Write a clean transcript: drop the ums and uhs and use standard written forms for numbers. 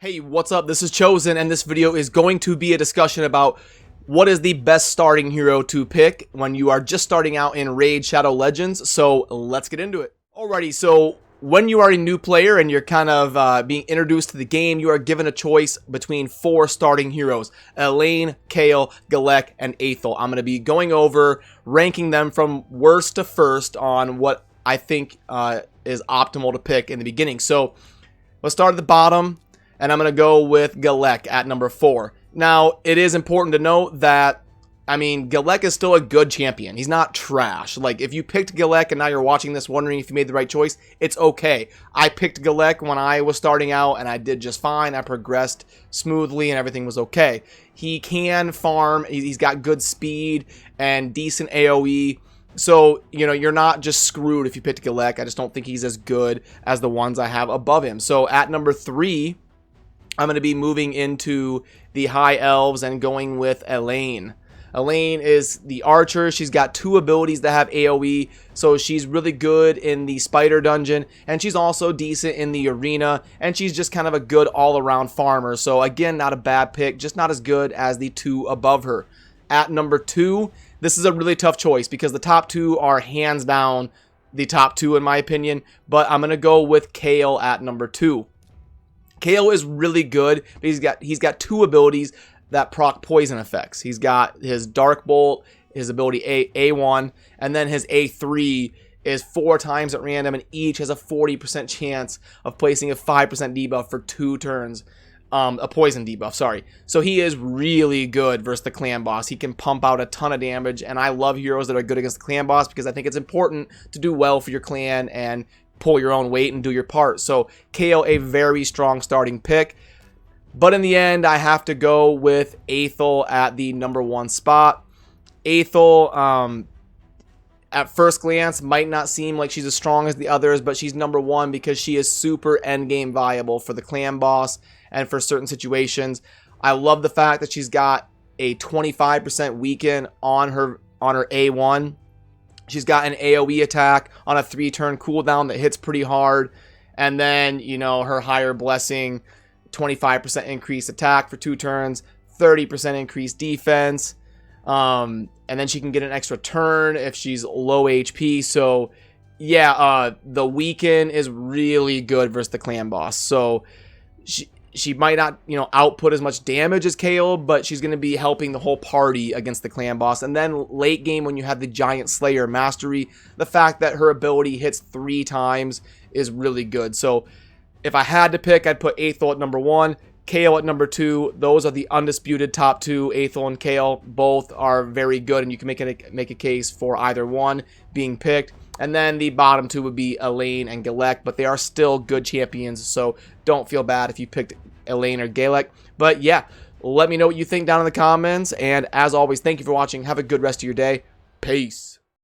Hey, what's up? This is Chosen, and this video is going to be a discussion about what is the best starting hero to pick when you are just starting out in Raid Shadow Legends. So let's get into it. Alrighty, so when you are a new player and you're kind of being introduced to the game, you are given a choice between 4 starting heroes: Elaine, Kale, Gallic, and Ethel. I'm going to be going over ranking them from worst to first on what I think is optimal to pick in the beginning. So let's start at the bottom. And I'm going to go with Gallic at number 4. Now, it is important to note that, Gallic is still a good champion. He's not trash. Like, if you picked Gallic and now you're watching this wondering if you made the right choice, it's okay. I picked Gallic when I was starting out, and I did just fine. I progressed smoothly, and everything was okay. He can farm. He's got good speed and decent AoE. So, you're not just screwed if you picked Gallic. I just don't think he's as good as the ones I have above him. So, at number 3... I'm going to be moving into the high elves and going with Elaine. Elaine is the archer. She's got 2 abilities that have AoE, so she's really good in the spider dungeon, and she's also decent in the arena, and she's just kind of a good all-around farmer. So again, not a bad pick, just not as good as the 2 above her. At number 2, this is a really tough choice because the top 2 are hands down the top 2 in my opinion, but I'm going to go with Kale at number 2. Kale is really good, but he's got 2 abilities that proc poison effects. He's got his Dark Bolt, his ability A1, and then his A3 is 4 times at random, and each has a 40% chance of placing a 5% debuff for 2 turns. A poison debuff, sorry. So he is really good versus the clan boss. He can pump out a ton of damage, and I love heroes that are good against the clan boss because I think it's important to do well for your clan and pull your own weight and do your part. So Kale, a very strong starting pick. But in the end, I have to go with Ethel at the number 1 spot. Ethel, at first glance, might not seem like she's as strong as the others, but she's number 1 because she is super endgame viable for the clan boss and for certain situations. I love the fact that she's got a 25% weaken on her A1. She's got an AoE attack on a 3-turn cooldown that hits pretty hard. And then, her higher blessing, 25% increased attack for 2 turns, 30% increased defense. And then she can get an extra turn if she's low HP. So, yeah, the weaken is really good versus the clan boss. So, she might not, output as much damage as Kale, but she's going to be helping the whole party against the clan boss. And then late game, when you have the Giant Slayer mastery, the fact that her ability hits 3 times is really good. So if I had to pick, I'd put Ethel at number 1, Kale at number 2. Those are the undisputed top 2. Ethel and Kale both are very good, and you can make a case for either one being picked. And then the bottom 2 would be Elaine and Gallic, but they are still good champions, so don't feel bad if you picked Elaine or Gallic. But yeah, let me know what you think down in the comments, and as always, thank you for watching. Have a good rest of your day. Peace.